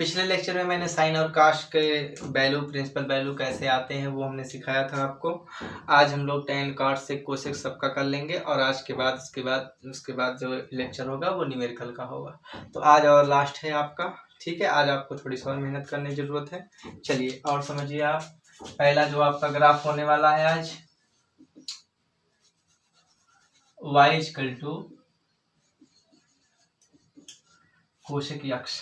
पिछले लेक्चर में मैंने साइन और कास्ट के वैल्यू, प्रिंसिपल वैल्यू कैसे आते हैं वो हमने सिखाया था आपको। आज हम लोग टेन कॉट सेक कोसेक सबका कर लेंगे और आज के बाद उसके बाद जो लेक्चर होगा वो न्यूमेरिकल का होगा। तो आज और लास्ट है आपका, ठीक है। आज आपको थोड़ी सी और मेहनत करने की जरूरत है। चलिए और समझिए आप, पहला जो आपका ग्राफ होने वाला है आज, y equal to cosec X.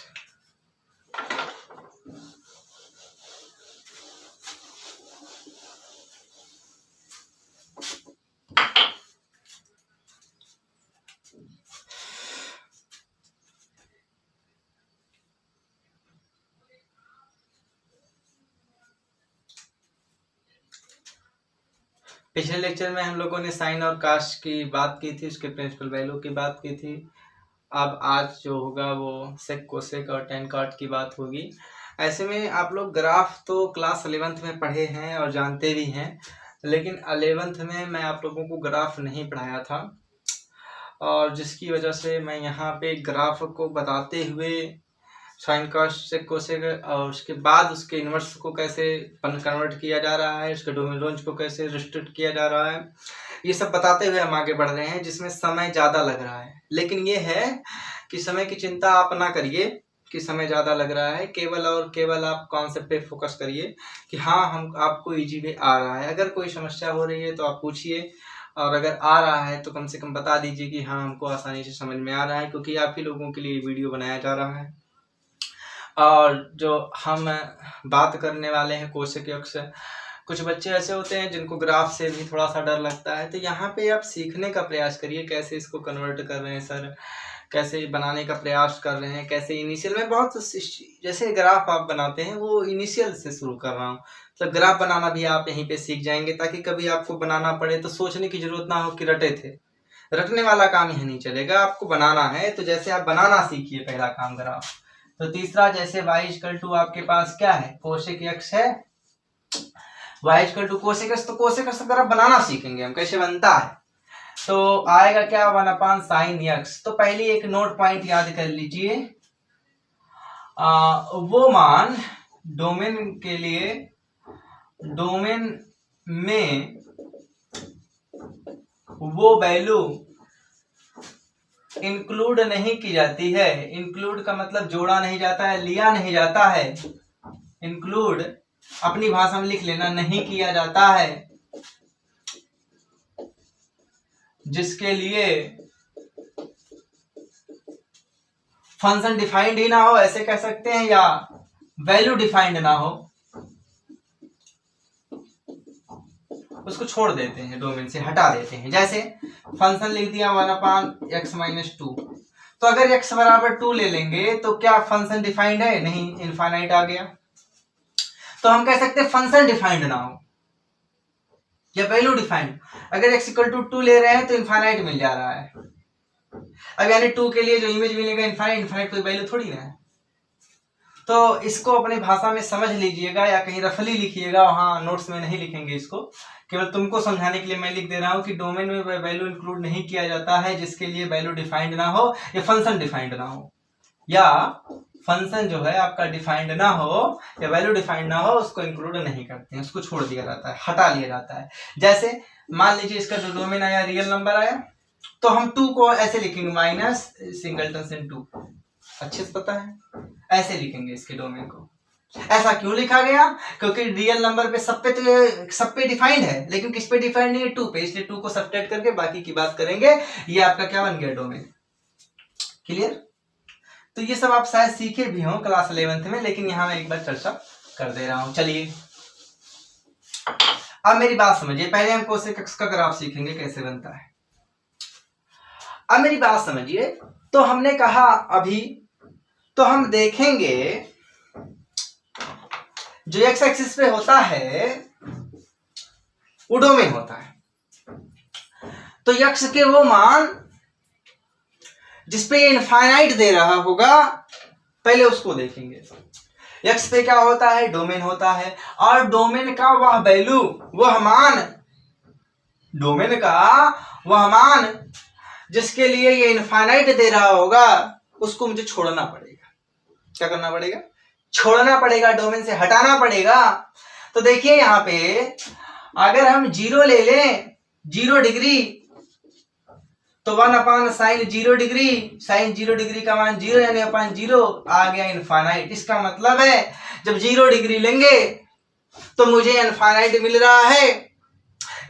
पिछले लेक्चर में हम लोगों ने साइन और कास्ट की बात की थी, उसके प्रिंसिपल वैल्यू की बात की थी। अब आज जो होगा वो सेक कोसेक और टेन कॉट की बात होगी। ऐसे में आप लोग ग्राफ तो क्लास 11th में पढ़े हैं और जानते भी हैं, लेकिन 11th में मैं आप लोगों को ग्राफ नहीं पढ़ाया था, और जिसकी वजह से मैं यहाँ पे ग्राफ को बताते हुए साइन कास्ट सेक कोसेक और उसके बाद उसके इन्वर्स को कैसे कन्वर्ट किया जा रहा है, उसके डोमेन रेंज को कैसे रिस्ट्रिक्ट किया जा रहा है, ये सब बताते हुए हम आगे बढ़ रहे हैं, जिसमें समय ज़्यादा लग रहा है। लेकिन ये है कि समय की चिंता आप ना करिए कि समय ज़्यादा लग रहा है, केवल और केवल आप कॉन्सेप्ट पे फोकस करिए कि हाँ हम आपको इजी वे आ रहा है। अगर कोई समस्या हो रही है तो आप पूछिए, और अगर आ रहा है तो कम से कम बता दीजिए कि हाँ हमको आसानी से समझ में आ रहा है, क्योंकि आप ही लोगों के लिए वीडियो बनाया जा रहा है। और जो हम बात करने वाले हैं कोसेक एक्स, कुछ बच्चे ऐसे होते हैं जिनको ग्राफ से भी थोड़ा सा डर लगता है, तो यहाँ पे आप सीखने का प्रयास करिए कैसे इसको कन्वर्ट कर रहे हैं सर, कैसे बनाने का प्रयास कर रहे हैं, कैसे इनिशियल में बहुत जैसे ग्राफ आप बनाते हैं वो इनिशियल से शुरू कर रहा हूँ, तो ग्राफ बनाना भी आप यहीं पे सीख जाएंगे, ताकि कभी आपको बनाना पड़े तो सोचने की जरूरत ना हो कि रटे थे। रटने वाला काम यह नहीं चलेगा, आपको बनाना है तो जैसे आप बनाना सीखिए, पहला काम ग्राफ। तो तीसरा, जैसे y इक्वल टू आपके पास क्या है, कोसेक एक्स है, y equal to cosec X, तो कोसेक एक्स अगर आप बनाना सीखेंगे हम कैसे बनता है तो आएगा क्या, 1/sin x। तो पहले एक नोट पॉइंट याद कर लीजिए, वो मान डोमेन के लिए, डोमेन में वो वैल्यू इंक्लूड नहीं की जाती है। इंक्लूड का मतलब जोड़ा नहीं जाता है, लिया नहीं जाता है। इंक्लूड अपनी भाषा में लिख लेना, नहीं किया जाता है, जिसके लिए फंक्शन डिफाइंड ही ना हो, ऐसे कह सकते हैं, या वैल्यू डिफाइंड ना हो, उसको छोड़ देते हैं, डोमेन से हटा देते हैं। जैसे फंक्शन लिख दिया 1/x-2, तो अगर x बराबर 2 ले लेंगे तो क्या फंक्शन डिफाइंड है? नहीं, इनफाइनाइट आ गया। तो हम कह सकते हैं फंक्शन डिफाइंड ना हो या वैल्यू डिफाइंड। अगर x इक्वल टू 2 ले रहे हैं तो इनफाइनाइट मिल जा रहा है। अब यानी 2 के लिए जो इमेज मिलेगा इनफाइनाइट कोई वैल्यू थोड़ी ना है। तो इसको अपने भाषा में समझ लीजिएगा, या कहीं रफली लिखिएगा, वहां नोट्स में नहीं लिखेंगे इसको, केवल तुमको समझाने के लिए मैं लिख दे रहा हूं कि डोमेन में वैल्यू इंक्लूड नहीं किया जाता है जिसके लिए वैल्यू डिफाइंड ना हो या फंक्शन डिफाइंड ना हो, या फंक्शन जो है आपका डिफाइंड ना हो या वैल्यू डिफाइंड ना हो, उसको इंक्लूड नहीं करते हैं, उसको छोड़ दिया जाता है, हटा लिया जाता है। जैसे मान लीजिए इसका जो डोमेन आया रियल नंबर आया, तो हम 2 को ऐसे लिखेंगे माइनस सिंगलटन से 2, अच्छे से पता है, ऐसे लिखेंगे इसके डोमेन को। ऐसा क्यों लिखा गया? क्योंकि रियल नंबर पे सब पे डिफाइंड है, लेकिन किस पे डिफाइंड नहीं है? 2 पे, इसलिए 2 को सब्ट्रैक्ट करके बाकी की बात करेंगे। ये आपका क्या बन गया, डोमेन। क्लियर? तो ये सब आप शायद सीखे भी हो क्लास 11th में, लेकिन यहां मैं एक बार चर्चा कर दे रहा हूं। चलिए अब मेरी बात समझिए, पहले हम कोसेक एक्स का ग्राफ सीखेंगे कैसे बनता है। अब मेरी बात समझिए, तो हमने कहा अभी, तो हम देखेंगे जो एक्स एक्सिस पे होता है वो डोमेन होता है। तो एक्स के वो मान जिसपे ये इनफाइनाइट दे रहा होगा, पहले उसको देखेंगे। एक्स पे क्या होता है, डोमेन होता है, और डोमेन का वह वैल्यू, वह मान, डोमेन का वह मान जिसके लिए ये इनफाइनाइट दे रहा होगा, उसको मुझे छोड़ना पड़ेगा। क्या करना पड़ेगा? छोड़ना पड़ेगा, डोमेन से हटाना पड़ेगा। तो देखिए यहाँ पे अगर हम 0 ले लें, 0 डिग्री, तो 1/sin 0 डिग्री, sin 0 डिग्री का मान 0 यानी अपन 0 आ गया इनफाइनाइट। इसका मतलब है जब 0 डिग्री लेंगे तो मुझे इनफाइनाइट मिल रहा है।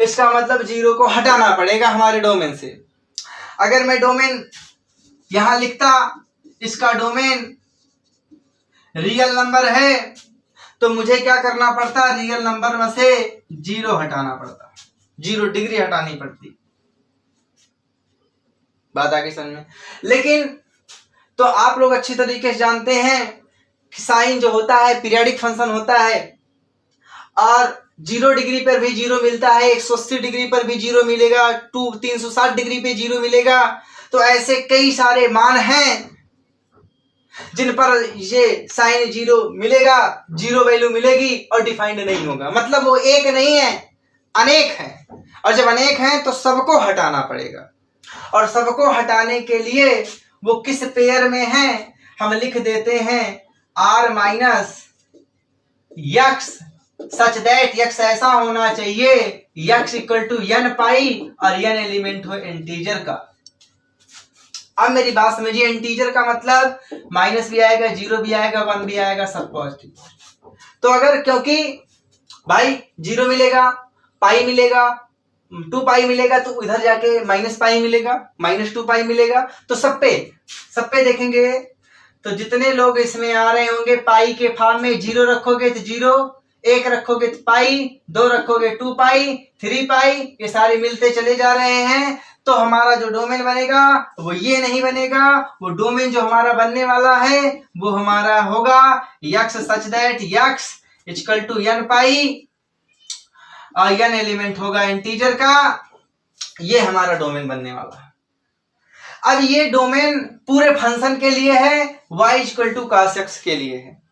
इसका मतलब 0 को हटाना पड़ेगा हमारे डोमेन से। अगर मैं डोमेन यहां लिखता, इसका डोमेन रियल नंबर है, तो मुझे क्या करना पड़ता, रियल नंबर में से 0 हटाना पड़ता, 0 डिग्री हटानी पड़ती। बात आगे समझ में। लेकिन तो आप लोग अच्छी तरीके से जानते हैं कि साइन जो होता है पीरियोडिक फंक्शन होता है, और 0 डिग्री पर भी 0 मिलता है, 180 डिग्री पर भी 0 मिलेगा, 360 डिग्री पे 0 मिलेगा। तो ऐसे कई सारे मान हैं जिन पर ये साइन 0 मिलेगा, 0 वैल्यू मिलेगी और डिफाइंड नहीं होगा। मतलब वो एक नहीं है, अनेक है, और जब अनेक हैं तो सबको हटाना पड़ेगा। और सबको हटाने के लिए वो किस पेयर में है, हम लिख देते हैं r minus x such that x ऐसा होना चाहिए x equal to n pi और n एलिमेंट हो इंटीजर का। अब मेरी बात समझिए, इंटीजर का मतलब माइनस भी आएगा, 0 भी आएगा, 1 भी आएगा, सब पॉजिटिव। तो अगर क्योंकि भाई 0 मिलेगा, पाई मिलेगा, 2 पाई मिलेगा, तो इधर जाके माइनस पाई मिलेगा, -2 पाई मिलेगा। तो सब पे देखेंगे तो जितने लोग इसमें आ रहे होंगे पाई के फॉर्म में, 0 रखोगे तो 0, 1 रखोगे तो पाई, 2 रखोगे 2 पाई, 3 पाई, ये सारे मिलते चले जा रहे हैं। तो हमारा जो डोमेन बनेगा वो ये नहीं बनेगा। वो डोमेन जो हमारा बनने वाला है वो हमारा होगा X such that X equal to n pi और n एलिमेंट होगा इंटीजर का। ये हमारा डोमेन बनने वाला है। अब ये डोमेन पूरे फंक्शन के लिए है, y इक्वल टू cos x के लिए है।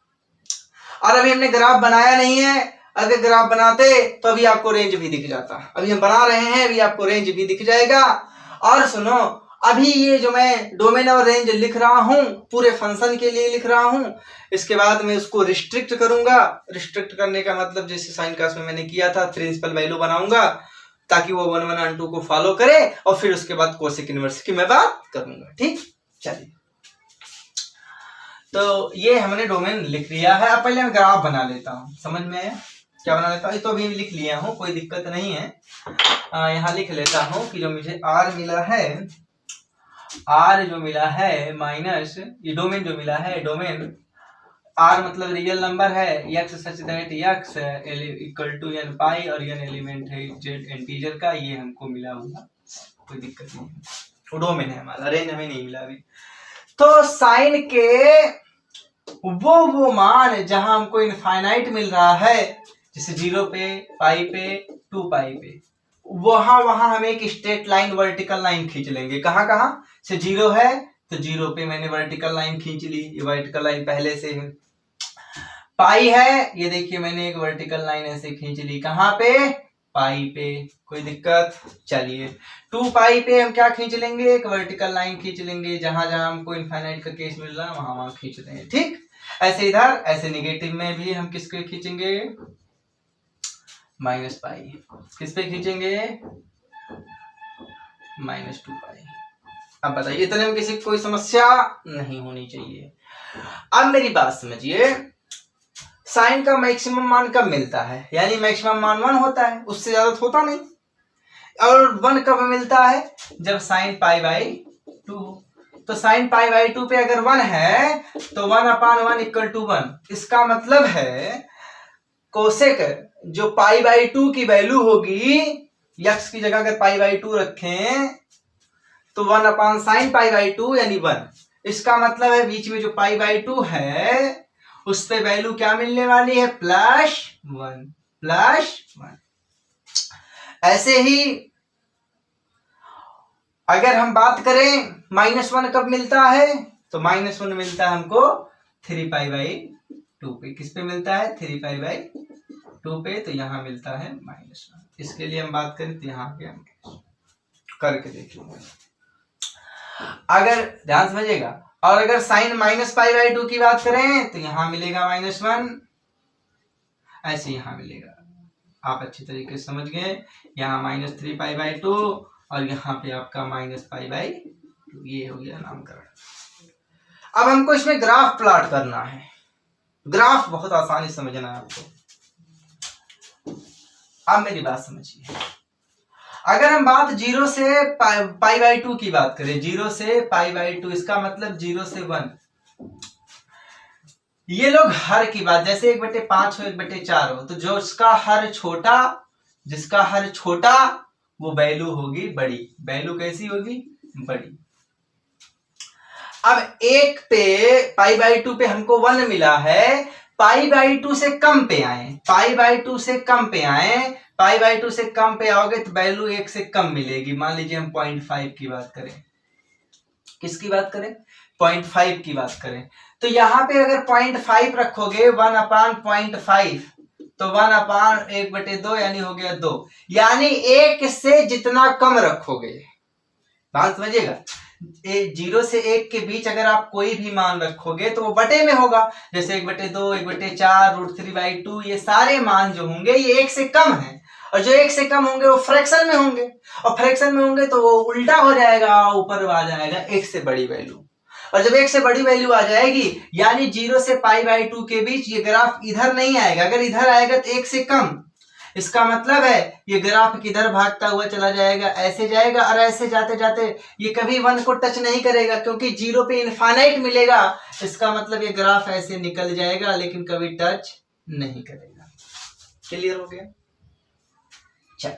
और अभी हमने ग्राफ बनाया नहीं है, अगर ग्राफ बनाते तो अभी आपको रेंज भी दिख जाता। अभी हम बना रहे हैं, अभी आपको रेंज भी दिख जाएगा। और सुनो, अभी ये जो मैं डोमेन और रेंज लिख रहा हूं पूरे फंक्शन के लिए लिख रहा हूं, इसके बाद मैं उसको रिस्ट्रिक्ट करूंगा। रिस्ट्रिक्ट करने का मतलब जैसे साइन कास में मैंने किया था, प्रिंसिपल वैल्यू बनाऊंगा ताकि वो 1 1 और 2 को फॉलो करे, और फिर उसके बाद कोसेक इनवर्स की मैं बात करूंगा। ठीक, चलिए। तो ये हमने डोमेन लिख लिया है। अब पहले मैं ग्राफ बना लेता हूँ, समझ में आया क्या बना लेता हूँ। तो अभी लिख लिया हूँ, कोई दिक्कत नहीं है। यहाँ लिख लेता हूँ कि जो मुझे r मिला है, r जो मिला है माइनस ये डोमेन जो मिला है, डोमेन r मतलब रियल नंबर है, x such that x equal to n pi और n एलिमेंट है z इंटीजर का, ये हमको मिला हुआ, कोई दिक्कत नहीं है। वो डोमेन है हमारा, रेंज हमें नहीं मिला अभी। तो साइन के वो मान जहां हमको इनफाइनाइट मिल रहा है, जैसे 0 पे, पाई पे, 2 पाई पे, वहां हम एक स्ट्रेट लाइन वर्टिकल लाइन खींच लेंगे। कहां से 0 है तो 0 पे मैंने वर्टिकल लाइन खींच ली, ये वर्टिकल लाइन पहले से है। पाई है, ये देखिए मैंने एक वर्टिकल लाइन ऐसे खींच ली, कहां पे, पाई पे, कोई दिक्कत। चलिए 2 पाई पे हम क्या खींच लेंगे, एक वर्टिकल लाइन खींच लेंगे, जहां जहां हमको इनफाइनाइट का केस मिल रहा है वहां खींच देंगे। ठीक, ऐसे इधर, ऐसे निगेटिव में भी हम किसके खींचेंगे, माइनस पाई। किस पे खींचेंगे, -2 पाई। अब बताइए, इतने में किसी कोई समस्या नहीं होनी चाहिए। अब मेरी बात समझिए, साइन का मैक्सिमम मान कब मिलता है, यानी मैक्सिमम मान 1 होता है, उससे ज्यादा होता नहीं। और 1 कब मिलता है, जब साइन π/2। तो साइन π/2 पे अगर 1 है तो 1/1 इक्वल टू 1। इसका मतलब है कोसेक जो π/2 की वैल्यू होगी, यक्स की जगह अगर π/2 रखें तो 1/sin π/2 यानी 1। इसका मतलब है बीच में जो π/2 है उस पे वैल्यू क्या मिलने वाली है, +1। ऐसे ही अगर हम बात करें -1 कब मिलता है, तो -1 मिलता है हमको 3π/2 पे। किस पे मिलता है, 3π/2 पे। तो यहां मिलता है -1। इसके लिए हम बात करें तो यहां पे हम करके देख लेंगे। अगर ध्यान समझिएगा, और अगर sine minus pi by two की बात करें तो यहां मिलेगा -1, ऐसे यहां मिलेगा। आप अच्छी तरीके से समझ गए, यहाँ -3 पाई बाई टू और यहाँ पे आपका -पाई बाई टू, ये हो गया नामकरण। अब हमको इसमें ग्राफ प्लॉट करना है। ग्राफ बहुत आसानी समझना है आपको। अब मेरी बात समझिए, अगर हम बात 0 से पाई बाई टू की बात करें, 0 से पाई बाई टू, इसका मतलब 0 से 1, ये लोग हर की बात, जैसे 1/5 हो 1/4 हो, तो जो जिसका हर छोटा वो वैल्यू होगी बड़ी। वैल्यू कैसी होगी? बड़ी। अब एक पे पाई बाई टू पे हमको 1 मिला है, पाई बाई टू से कम पे आए, पाई बाई टू से कम पे आए, पाई बाई टू से कम पे आओगे तो वैल्यू 1 से कम मिलेगी। मान लीजिए हम 0.5 की बात करें, किसकी बात करें? 0.5 की बात करें, तो यहां पे अगर 0.5 रखोगे 1/0.5 तो 1/1/2 यानी हो गया 2, यानी 1 से जितना कम रखोगे, बात समझिएगा, 0 से 1 के बीच अगर आप कोई भी मान रखोगे तो वो बटे में होगा, जैसे 1/2, 1/4, √3/2, ये सारे मान जो होंगे ये 1 से कम है, और जो 1 से कम होंगे वो फ्रैक्शन में होंगे, और फ्रैक्शन में होंगे तो वो उल्टा हो जाएगा, ऊपर आ जाएगा 1 से बड़ी वैल्यू। और जब 1 से बड़ी वैल्यू आ जाएगी यानी 0 से पाई बाई टू के बीच ये ग्राफ इधर नहीं आएगा, अगर इधर आएगा तो 1 से कम, इसका मतलब है ये ग्राफ किधर भागता हुआ चला जाएगा, ऐसे जाएगा, और ऐसे जाते जाते ये कभी 1 को टच नहीं करेगा, क्योंकि 0 पे इनफाइनाइट मिलेगा, इसका मतलब ये ग्राफ ऐसे निकल जाएगा लेकिन कभी टच नहीं करेगा। क्लियर हो गया? चल,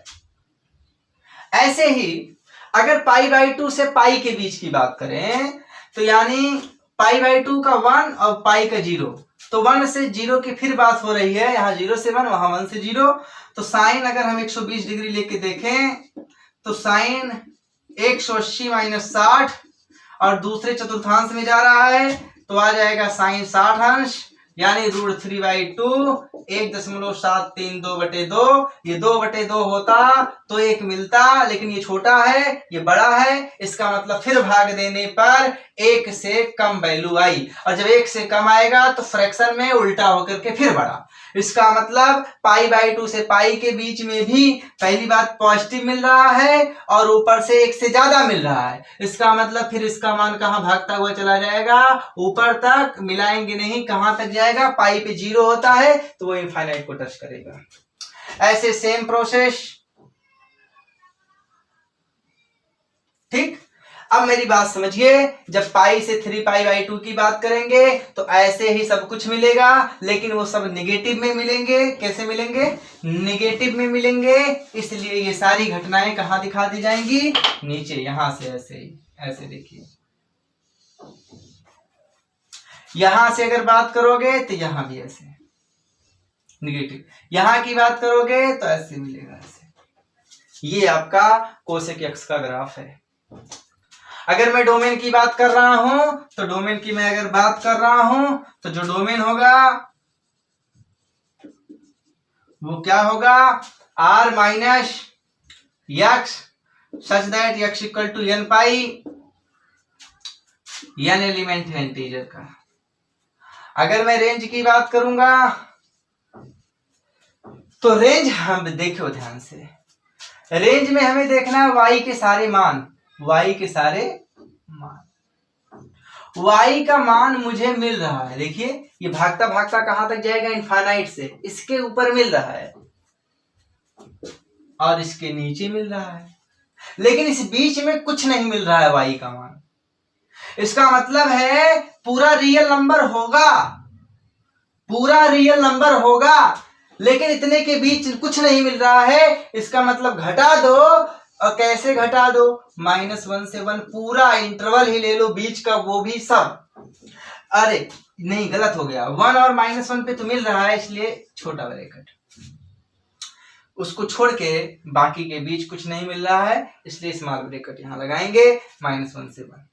ऐसे ही अगर पाई बाई टू से पाई के बीच की बात करें तो यानी पाई बाई टू का 1 और पाई का 0, तो 1 से 0 की फिर बात हो रही है, यहाँ 0 से 1, वहां 1 से 0, तो साइन अगर हम 120 डिग्री लेके देखें तो साइन 180 - 60 और दूसरे चतुर्थांश में जा रहा है तो आ जाएगा साइन 60 अंश, यानी √3/2, 1.732/2, ये 2/2 होता तो 1 मिलता, लेकिन ये छोटा है ये बड़ा है, इसका मतलब फिर भाग देने पर 1 से कम वैल्यू आई, और जब 1 से कम आएगा तो फ्रैक्शन में उल्टा होकर के फिर बढ़ा, इसका मतलब पाई बाई टू से पाई के बीच में भी पहली बात पॉजिटिव मिल रहा है और ऊपर से 1 से ज्यादा मिल रहा है, इसका मतलब फिर इसका मान कहां भागता हुआ चला जाएगा? ऊपर तक, मिलाएंगे नहीं, कहां तक जाएगा? पाई पे 0 होता है तो वो इनफाइनाइट को टच करेगा। ऐसे सेम प्रोसेस, ठीक। अब मेरी बात समझिए, जब पाई से 3 पाई बाई टू की बात करेंगे तो ऐसे ही सब कुछ मिलेगा, लेकिन वो सब निगेटिव में मिलेंगे। कैसे मिलेंगे? निगेटिव में मिलेंगे, इसलिए ये सारी घटनाएं कहां दिखा दी जाएंगी? नीचे, यहां से ऐसे ही, ऐसे देखिए, यहां से अगर बात करोगे तो यहां भी ऐसे निगेटिव, यहां की बात करोगे तो ऐसे मिलेगा, ऐसे। ये आपका कोसेक एक्स का ग्राफ है। अगर मैं डोमेन की बात कर रहा हूं तो डोमेन की मैं अगर बात कर रहा हूं तो जो डोमेन होगा वो क्या होगा? r minus X such that x equal to n pi, n element है इंटीजर का। अगर मैं रेंज की बात करूंगा तो रेंज, हम देखो ध्यान से, रेंज में हमें देखना है y के सारे मान, y के सारे मान, y का मान मुझे मिल रहा है, देखिए ये भागता भागता कहां तक जाएगा? इनफाइनाइट से, इसके ऊपर मिल रहा है और इसके नीचे मिल रहा है, लेकिन इस बीच में कुछ नहीं मिल रहा है y का मान। इसका मतलब है पूरा रियल नंबर होगा, पूरा रियल नंबर होगा, लेकिन इतने के बीच कुछ नहीं मिल रहा है, इसका मतलब घटा दो। और कैसे घटा दो? -1 से 1, पूरा इंटरवल ही ले लो बीच का, वो भी सब। अरे नहीं, गलत हो गया, 1 और -1 पे तो मिल रहा है, इसलिए छोटा ब्रैकेट, उसको छोड़ के बाकी के बीच कुछ नहीं मिल रहा है, इसलिए स्मॉल ब्रैकेट यहां लगाएंगे, -1 से 1।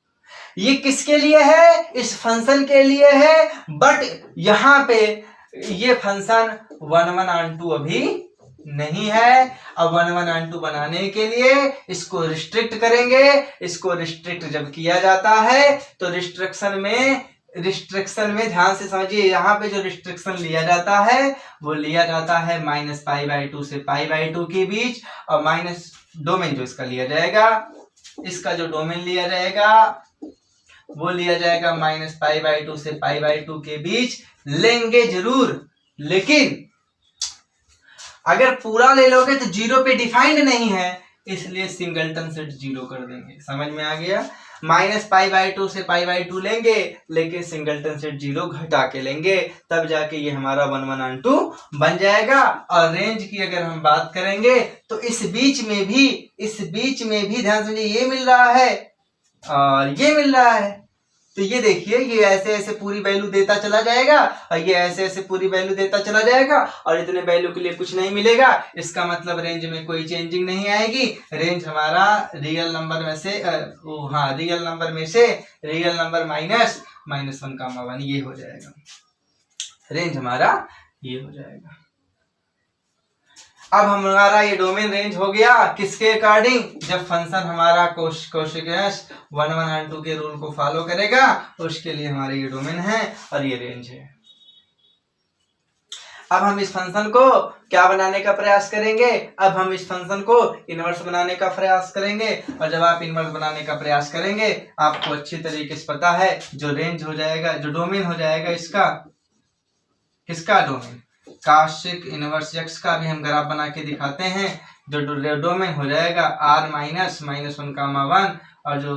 ये किसके लिए है? इस फंक्शन के लिए है, बट यहां पे ये फंक्शन 1/2 अभी नहीं है। अब 1 1 and 2 बनाने के लिए इसको रिस्ट्रिक्ट करेंगे। इसको रिस्ट्रिक्ट जब किया जाता है तो रिस्ट्रिक्शन में ध्यान से समझिए, यहाँ पे जो रिस्ट्रिक्शन लिया जाता है वो लिया जाता है -π/2 से π/2 के बीच, और माइनस डोमेन जो इसका लिया जाएगा, इसका जो डोमेन लिया जाएगा वो लिया जाएगा -π/2 से π/2 के बीच लेंगे जरूर, लेकिन अगर पूरा ले लोगे तो 0 पे डिफाइंड नहीं है, इसलिए सिंगलटन सेट 0 कर देंगे। समझ में आ गया? -π/2 से π/2 लेंगे, लेकिन सिंगलटन सेट 0 घटा के लेंगे, तब जाके ये हमारा 1 1 and 2 बन जाएगा। और रेंज की अगर हम बात करेंगे तो इस बीच में भी ध्यान से ये मिल रहा है और ये मिल रहा है, तो ये देखिए ये ऐसे ऐसे पूरी वैल्यू देता चला जाएगा और ये ऐसे ऐसे पूरी वैल्यू देता चला जाएगा और इतने वैल्यू के लिए कुछ नहीं मिलेगा। इसका मतलब रेंज में कोई चेंजिंग नहीं आएगी। रेंज हमारा रियल नंबर में से रियल नंबर -1, ये हो जाएगा। रेंज हमारा ये हो जाएगा। अब हमारा ये डोमेन रेंज हो गया किसके अकॉर्डिंग? जब फंक्शन हमारा कोशिश 1 1 and 2 के रूल को फॉलो करेगा, उसके लिए हमारे ये डोमेन है और ये रेंज है। अब हम इस फंक्शन को क्या बनाने का प्रयास करेंगे? अब हम इस फंक्शन को इनवर्स बनाने का प्रयास करेंगे, और जब आप इनवर्स बनाने का प्रयास करेंगे आपको अच्छी तरीके से पता है जो रेंज हो जाएगा, जो डोमेन हो जाएगा इसका, किसका डोमेन? काशिक इनवर्स x का भी हम ग्राफ बना के दिखाते हैं। जो डोमेन हो जाएगा r -1, और जो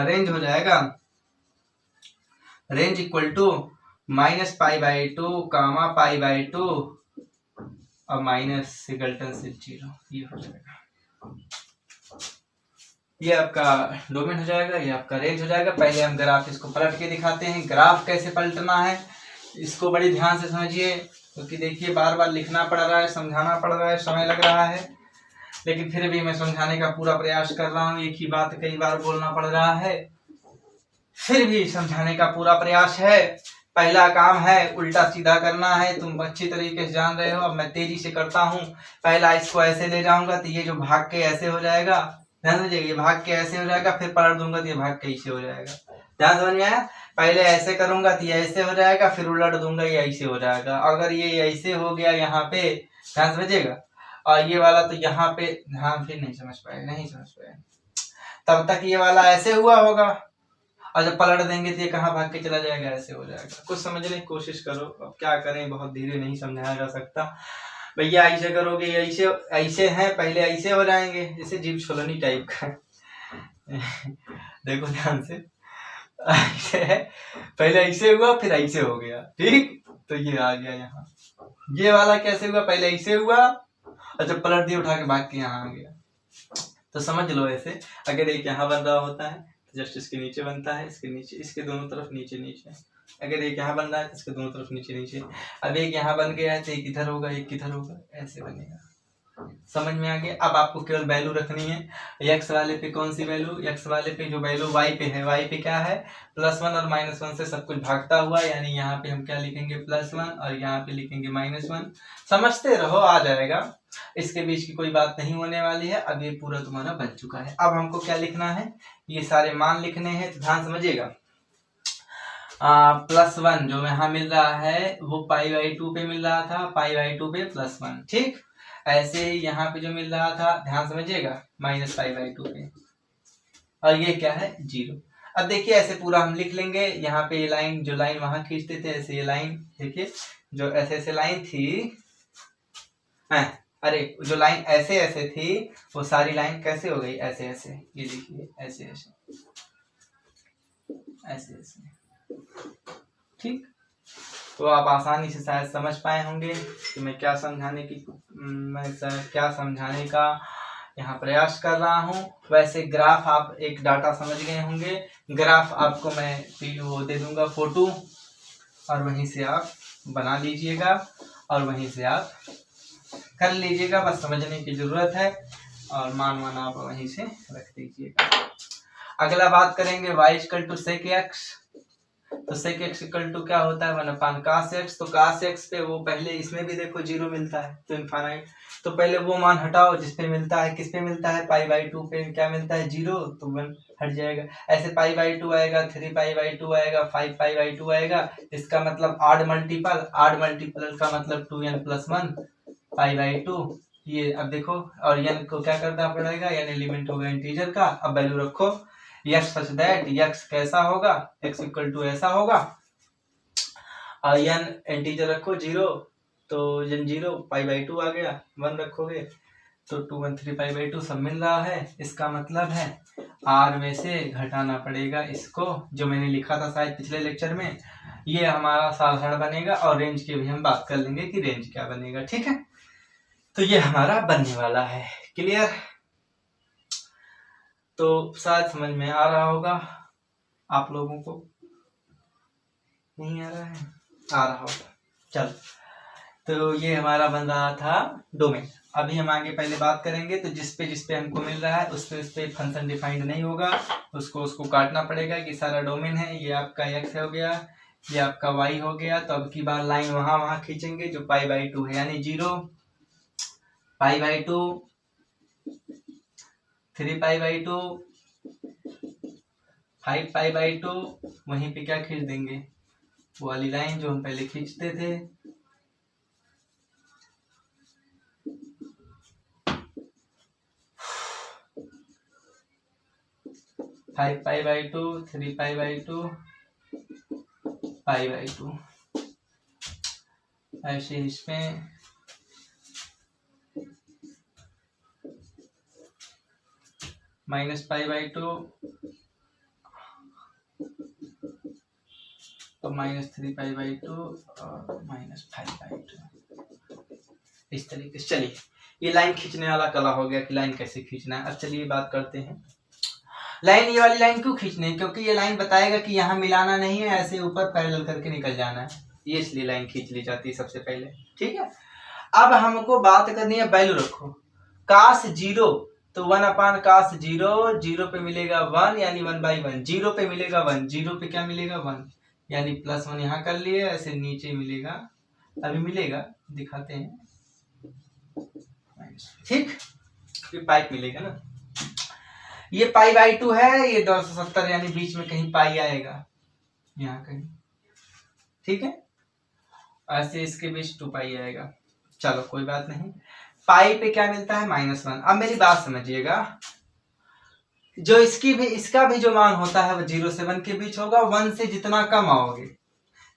रेंज हो जाएगा रेंज इक्वल टू -π/2, π/2 और माइनस सिंगलटन से 0, ये हो जाएगा। ये आपका डोमेन हो जाएगा, ये आपका रेंज हो जाएगा। पहले हम ग्राफ इसको पलट के दिखाते हैं। ग्राफ कैसे पलटना है इसको बड़ी ध्यान से समझिए, क्योंकि देखिए बार बार लिखना पड़ रहा है, समझाना पड़ रहा है, समय लग रहा है, लेकिन फिर भी मैं समझाने का पूरा प्रयास कर रहा हूँ। एक ही बात कई बार बोलना पड़ रहा है, फिर भी समझाने का पूरा प्रयास है। पहला काम है उल्टा सीधा करना है, तुम अच्छी तरीके से जान रहे हो। अब मैं तेजी से करता हूँ। पहला इसको ऐसे ले जाऊंगा तो ये जो भाग के ऐसे हो जाएगा, ध्यान दीजिए, ये भाग के ऐसे हो जाएगा, फिर पलट दूंगा तो ये भाग के ऐसे हो जाएगा। ध्यान समझ में आया? पहले ऐसे करूंगा तो ये ऐसे हो जाएगा, फिर उलट दूंगा ये ऐसे हो जाएगा। अगर ये ऐसे हो गया यहाँ पे, ध्यान समझिएगा, और ये वाला तो यहाँ पे, ध्यान फिर नहीं समझ पाए, तब तक ये वाला ऐसे हुआ होगा, और जब पलट देंगे तो ये कहाँ भाग के चला जाएगा, ऐसे हो जाएगा। कुछ समझने की कोशिश करो। अब क्या करें, बहुत धीरे नहीं समझाया जा सकता। भैया ऐसे करोगे, ऐसे हैं, पहले ऐसे हो जाएंगे, जैसे जीव छोलनी टाइप का। देखो ध्यान से, ऐसे है, पहले ऐसे हुआ फिर ऐसे हो गया, ठीक, तो ये आ गया यहाँ। ये वाला कैसे हुआ? पहले ऐसे हुआ और जब पलट दिया उठा के भाग के यहाँ आ गया। तो समझ लो ऐसे, अगर एक यहाँ बन रहा होता है तो जस्ट इसके नीचे बनता है, इसके नीचे, इसके दोनों तरफ नीचे नीचे। अगर एक यहाँ बन रहा है तो इसके दोनों तरफ नीचे नीचे। अब एक यहाँ बन गया है तो एक इधर होगा, एक इधर होगा, ऐसे बनेगा। समझ में आ गया? अब आपको केवल वैल्यू रखनी है। x वाले पे कौन सी वैल्यू? x वाले पे जो वैल्यू y पे है, y पे क्या है? +1 और -1 से सब कुछ भागता हुआ, यानी यहाँ पे हम क्या लिखेंगे? +1 और यहाँ पे लिखेंगे -1। समझते रहो, आ जाएगा, इसके बीच की कोई बात नहीं होने वाली है। अब ये पूरा तुम्हारा बन चुका है। अब हमको क्या लिखना है? ये सारे मान लिखने हैं, तो ध्यान समझिएगा। +1 जो यहाँ मिल रहा है वो π/2 पे मिल रहा था, π/2 पे +1, ठीक। ऐसे ही यहाँ पे जो मिल रहा था, ध्यान समझिएगा, -π/2 पे, और ये क्या है? 0। अब देखिए ऐसे पूरा हम लिख लेंगे। यहाँ पे ये लाइन, जो लाइन वहां खींचते थे, ऐसे ये लाइन देखिए, जो ऐसे ऐसे लाइन थी, अरे जो लाइन ऐसे ऐसे थी वो सारी लाइन कैसे हो गई? ऐसे ऐसे, ये देखिए, ऐसे ऐसे, ऐसे ऐसे, ठीक। तो आप आसानी से शायद समझ पाए होंगे कि मैं क्या समझाने का यहाँ प्रयास कर रहा हूँ। वैसे ग्राफ आप एक डाटा समझ गए होंगे। ग्राफ आपको मैं वो दे दूंगा फोटो, और वहीं से आप बना लीजिएगा और वहीं से आप कर लीजिएगा। बस समझने की जरूरत है, और मान आप वहीं से रख दीजिएगा। अगला बात करेंगे y = sec x। तो sec x इक्वल टू क्या होता है 1 cos x। तो cos x पे वो पहले इसमें भी देखो 0 मिलता है तो इनफाइनाइट, तो पहले वो मान हटाओ जिस पे मिलता है, किस पे मिलता है π/2 पे क्या मिलता है 0, तो 1 हट जाएगा। ऐसे π/2 आएगा, 3π/2 आएगा, 5π/2 आएगा। इसका मतलब आड मल्टीपल का मतलब 2n+1 π/2। ये अब देखो, और n को क्या करना पड़ेगा, n एलिमेंट होगा इंटीजर का। अब वैल्यू रखो x सच दैट x कैसा होगा, x इक्वल टू ऐसा होगा, और n इंटीजर रखो 0, तो जन 0 π/2 आ गया, 1 रखोगे तो 2 1 3 π/2 सब मिल रहा है। इसका मतलब है r में से घटाना पड़ेगा इसको, जो मैंने लिखा था शायद पिछले लेक्चर में। ये हमारा साधारण बनेगा, और रेंज की भी हम बात कर लेंगे कि रेंज क्या बनेगा, ठीक है। तो ये हमारा बनने वाला है, क्लियर। तो शायद समझ में आ रहा होगा आप लोगों को, नहीं आ रहा है, आ रहा होगा। चल, तो ये हमारा बन रहा था डोमेन। अभी हम आगे पहले बात करेंगे, तो जिस पे हमको मिल रहा है उस पे फंक्शन डिफाइंड नहीं होगा, उसको काटना पड़ेगा कि सारा डोमेन है। ये आपका x हो गया, ये आपका y हो गया। तो अब की बार लाइन वहां खींचेंगे जो π/2 है, यानी 0 π/2 3π/2 5π/2, वहीं पे क्या खींच देंगे, वो वाली लाइन जो हम पहले खींचते थे। 5π/2 3π/2 π/2, ऐसे इसमें -π/2 तो -3π/2 और -5/2, इस तरीके से। चलिए, ये लाइन खींचने वाला कला हो गया कि लाइन कैसे खींचना है। अब चलिए बात करते हैं लाइन, ये वाली लाइन क्यों खींचनी है, क्योंकि ये लाइन बताएगा कि यहाँ मिलाना नहीं है, ऐसे ऊपर पैरेलल करके निकल जाना है, ये इसलिए लाइन खींच ली जाती है सबसे पहले, ठीक है। अब हमको बात करनी है, वैल्यू रखो cos 0, तो 1/cos 0, 0 पे मिलेगा 1 यानी 1/1, 0 पे मिलेगा 1, 0 पे क्या मिलेगा 1 यानी +1 यहाँ कर लिए, ऐसे नीचे मिलेगा, अभी मिलेगा दिखाते हैं, ठीक, पाइप मिलेगा ना। ये π/2 है, ये 270 यानी बीच में कहीं पाई आएगा, यहाँ कहीं, ठीक है। ऐसे इसके बीच 2π आएगा, चलो कोई बात नहीं। पाई पे क्या मिलता है -1। अब मेरी बात समझिएगा, जो इसका भी जो मान होता है वो 0 से 1 के बीच होगा, 1 से जितना कम आओगे,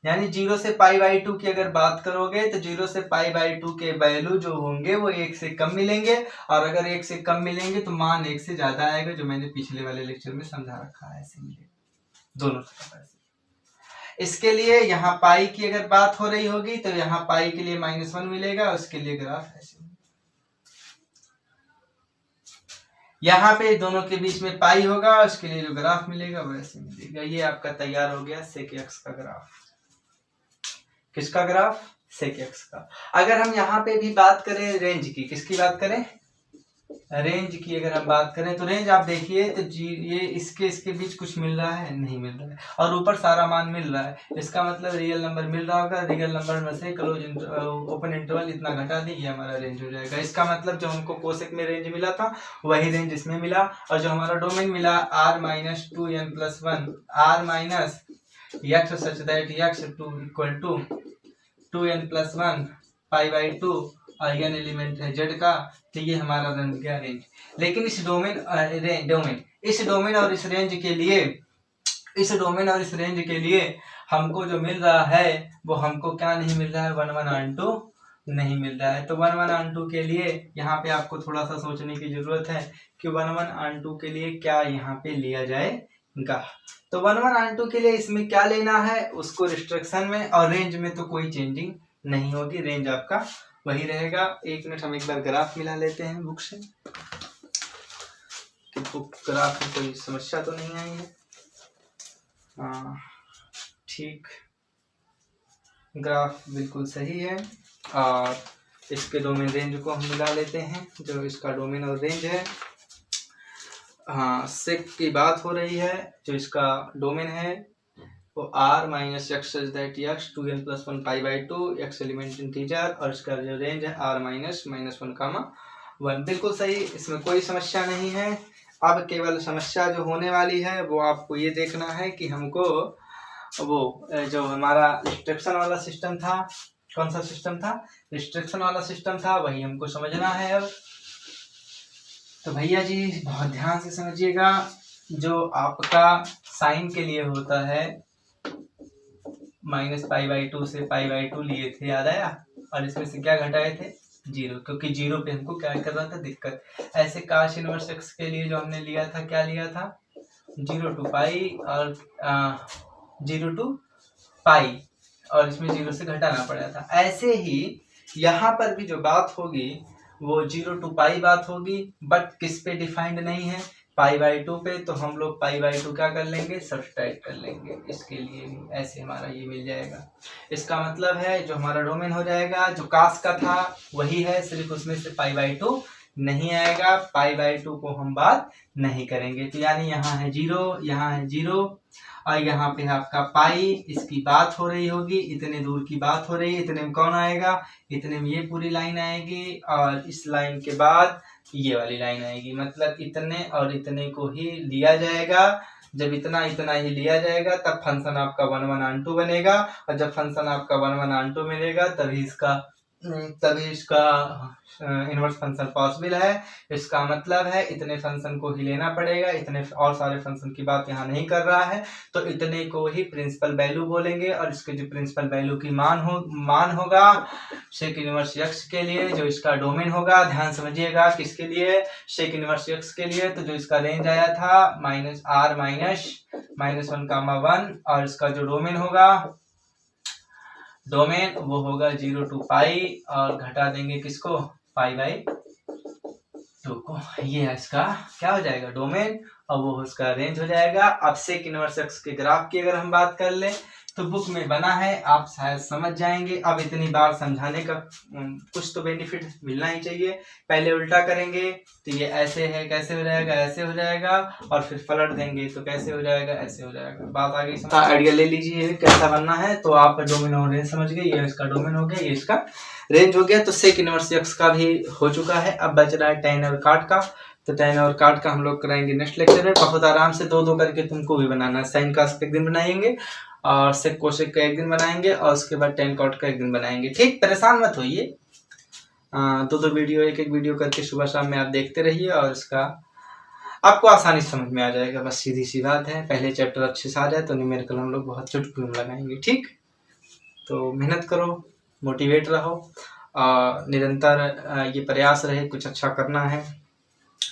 यानी 0 से π/2 की अगर बात करोगे तो 0 से π/2 के वैल्यू जो होंगे वो 1 से कम मिलेंगे, और अगर 1 से कम मिलेंगे तो मान 1 से ज्यादा आएगा, जो मैंने पिछले वाले लेक्चर में समझा रखा है, ऐसे मिलेगा दोनों तरफ ऐसे। इसके लिए यहाँ पाई की अगर बात हो रही होगी तो यहाँ पाई के लिए -1 मिलेगा, उसके लिए ग्राफ ऐसे, यहाँ पे दोनों के बीच में पाई होगा, उसके लिए जो ग्राफ मिलेगा वैसे मिलेगा। ये आपका तैयार हो गया सेक एक्स का ग्राफ। किसका ग्राफ? सेक एक्स का। अगर हम यहाँ पे भी बात करें रेंज की, किसकी बात करें? रेंज की अगर हम बात करें तो रेंज आप देखिए तो ये इसके बीच कुछ मिल रहा है, नहीं मिल रहा है, और ऊपर सारा मान मिल रहा है, इसका मतलब रियल नंबर मिल रहा होगा, रियल नंबर में से क्लोज ओपन इंटरवल इतना घटा दी, ये हमारा रेंज हो जाएगा। इसका मतलब जो हमको कोसेक में रेंज मिला था वही रेंज इसमें मिला, और जो हमारा डोमेन मिला r-2n+1 r- such that x = 2n+1 π/2 और n एलिमेंट है z का, तो ये हमारा बन गया रेंज। लेकिन इस डोमेन और इस रेंज के लिए हमको जो मिल रहा है वो हमको क्या नहीं मिल रहा है, 1/2 नहीं मिल रहा है। तो 1/2 के लिए यहाँ पे आपको थोड़ा सा सोचने की जरूरत है कि 1/2 के लिए क्या यहाँ पे लिया जाएगा। तो 1/2 के लिए इसमें क्या लेना है, उसको रिस्ट्रिक्शन में और रेंज में तो कोई चेंजिंग नहीं होगी, रेंज आपका वही रहेगा। एक मिनट हम एक बार ग्राफ मिला लेते हैं बुक से, कि बुक ग्राफ में कोई समस्या तो नहीं आई है। हाँ ठीक, ग्राफ बिल्कुल सही है। और इसके डोमेन रेंज को हम मिला लेते हैं, जो इसका डोमेन और रेंज है। हाँ, सेक की बात हो रही है, जो इसका डोमेन है वो r minus x is that x 2n plus 1 pi by 2 x element integer और इसका जो रेंज है r माइनस माइनस 1 कामा 1। बिल्कुल सही, इसमें कोई समस्या नहीं है। अब केवल समस्या जो होने वाली है वो आपको ये देखना है कि हमको वो जो हमारा रिस्ट्रिक्शन वाला सिस्टम था, कौन सा सिस्टम था, रिस्ट्रिक्शन वाला सिस्टम था, वही हमको समझना है अब। तो भैया जी बहुत ध्यान से समझिएगा, जो आपका साइन के लिए होता है माइनस पाई बाई 2 से पाई बाई 2 लिए थे, याद आया, और इसमें से क्या घटाए थे, जीरो, क्योंकि जीरो पे हमको क्या कर रहा था, दिक्कत। ऐसे काश इनवर्स एक्स के लिए जो हमने लिया था, क्या लिया था, 0 to पाई और 0 to पाई, और इसमें 0 से घटाना पड़ा था। ऐसे ही यहाँ पर भी जो बात होगी वो 0 to पाई बात होगी, बट किस पे डिफाइंड नहीं है, पाई बाई 2 पे। तो हम लोग पाई बाई 2 क्या कर लेंगे, सब्सट्रैक्ट कर लेंगे इसके लिए भी। ऐसे हमारा ये मिल जाएगा। इसका मतलब है जो हमारा डोमेन हो जाएगा, जो कास का था वही है, सिर्फ उसमें से पाई बाई 2 नहीं आएगा, पाई बाई 2 को हम बात नहीं करेंगे। तो यानी यहाँ है 0, यहाँ है 0 और यहाँ पे आपका पाई, इसकी बात हो रही होगी, इतने दूर की बात हो रही है। इतने में कौन आएगा, इतने में ये पूरी लाइन आएगी और इस लाइन के बाद ये वाली लाइन आएगी। मतलब इतने और इतने को ही लिया जाएगा। जब इतना इतना ही लिया जाएगा तब फंक्शन आपका 1 1 on 2 बनेगा, और जब फंक्शन आपका 1 1 on 2 मिलेगा तभी इसका इनवर्स फंक्शन पॉसिबल है। इसका मतलब है इतने फंक्शन को ही लेना पड़ेगा, इतने और सारे फंक्शन की बात यहाँ नहीं कर रहा है। तो इतने को ही प्रिंसिपल वैल्यू बोलेंगे, और इसके जो प्रिंसिपल वैल्यू की मान होगा सेक इनवर्स एक्स के लिए, जो इसका डोमेन होगा। ध्यान समझिएगा, किसके लिए, सेक इनवर्स एक्स के लिए। तो जो इसका रेंज आया था माइनस r माइनस 1 कामा 1, और इसका जो डोमेन होगा, डोमेन वो होगा 0 to पाई, और घटा देंगे किसको, पाई बाई 2 को। ये है इसका क्या हो जाएगा, डोमेन, और वो उसका रेंज हो जाएगा। अब सेक इनवर्स एक्स के ग्राफ की अगर हम बात कर ले तो बुक में बना है, आप शायद समझ जाएंगे। अब इतनी बार समझाने का कुछ तो बेनिफिट मिलना ही चाहिए। पहले उल्टा करेंगे तो ये ऐसे है, कैसे हो जाएगा, ऐसे हो जाएगा, और फिर पलट देंगे तो कैसे हो जाएगा, ऐसे हो जाएगा। बात आ गई समझ, आइडिया ले लीजिए कैसा बनना है। तो आप डोमेन और रेंज समझ गए, ये इसका डोमेन हो गया, ये इसका रेंज हो गया। तो सेक इनवर्स एक्स का भी हो चुका है। अब बच रहा है tan और काट का। तो tan और काट का हम लोग कराएंगे नेक्स्ट लेक्चर में, बहुत आराम से 2-2 करके तुमको भी बनाना है। साइन का एक दिन बनाएंगे और सेक कोसेक का एक दिन बनाएंगे, और उसके बाद tan कॉट का एक दिन बनाएंगे। ठीक, परेशान मत होइए, 2-2 वीडियो, एक वीडियो करके सुबह शाम में आप देखते रहिए, और इसका आपको आसानी समझ में आ जाएगा। बस सीधी सी बात है, पहले चैप्टर अच्छे से आ जाए तो न्यूमेरिकल हम लोग बहुत चुटकी में लगाएंगे। ठीक, तो मेहनत करो, मोटिवेट रहो, निरंतर ये प्रयास रहे, कुछ अच्छा करना है,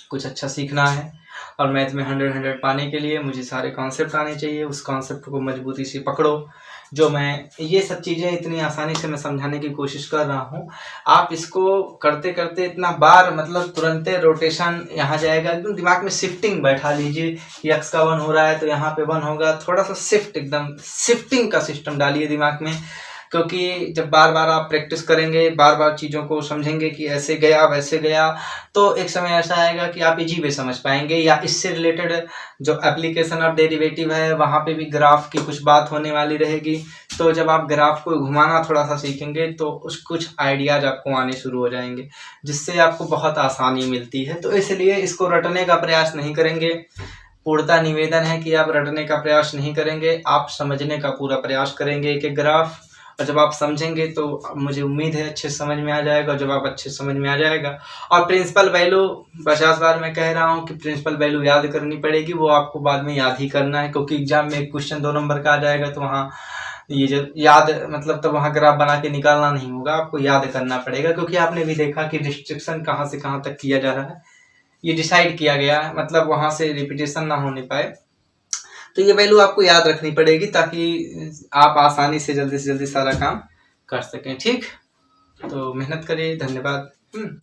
कुछ अच्छा सीखना है। और मैथ में 100 पाने के लिए मुझे सारे कॉन्सेप्ट आने चाहिए। उस कॉन्सेप्ट को मजबूती से पकड़ो। जो मैं ये सब चीज़ें इतनी आसानी से मैं समझाने की कोशिश कर रहा हूँ, आप इसको करते करते इतना बार, मतलब तुरंत रोटेशन यहाँ जाएगा, एकदम दिमाग में शिफ्टिंग बैठा लीजिए कि एक्स का 1 हो रहा है तो यहाँ पे 1 होगा। थोड़ा सा एकदम शिफ्टिंग का सिस्टम डालिए दिमाग में, क्योंकि जब बार बार आप प्रैक्टिस करेंगे, बार बार चीज़ों को समझेंगे कि ऐसे गया वैसे गया, तो एक समय ऐसा आएगा कि आप इजी वे समझ पाएंगे। या इससे रिलेटेड जो एप्लीकेशन ऑफ डेरिवेटिव है, वहाँ पे भी ग्राफ की कुछ बात होने वाली रहेगी। तो जब आप ग्राफ को घुमाना थोड़ा सा सीखेंगे तो कुछ आइडियाज आपको आने शुरू हो जाएंगे, जिससे आपको बहुत आसानी मिलती है। तो इसलिए इसको रटने का प्रयास नहीं करेंगे। पूर्णतः निवेदन है कि आप रटने का प्रयास नहीं करेंगे, आप समझने का पूरा प्रयास करेंगे एक एक ग्राफ। और जब आप समझेंगे तो मुझे उम्मीद है अच्छे समझ में आ जाएगा। जब आप अच्छे समझ में आ जाएगा, और प्रिंसिपल वैल्यू 50 बार मैं कह रहा हूँ कि प्रिंसिपल वैल्यू याद करनी पड़ेगी, वो आपको बाद में याद ही करना है, क्योंकि एग्जाम में क्वेश्चन 2 नंबर का आ जाएगा तो वहाँ ये जो याद, मतलब तो वहाँ ग्राफ बना के निकालना नहीं होगा, आपको याद करना पड़ेगा। क्योंकि आपने भी देखा कि रिस्ट्रिक्शन कहाँ से कहाँ तक किया जा रहा है, ये डिसाइड किया गया है, मतलब वहाँ से रिपीटेशन ना होने पाए। तो ये वैल्यू आपको याद रखनी पड़ेगी ताकि आप आसानी से जल्दी सारा काम कर सकें। ठीक, तो मेहनत करिए। धन्यवाद।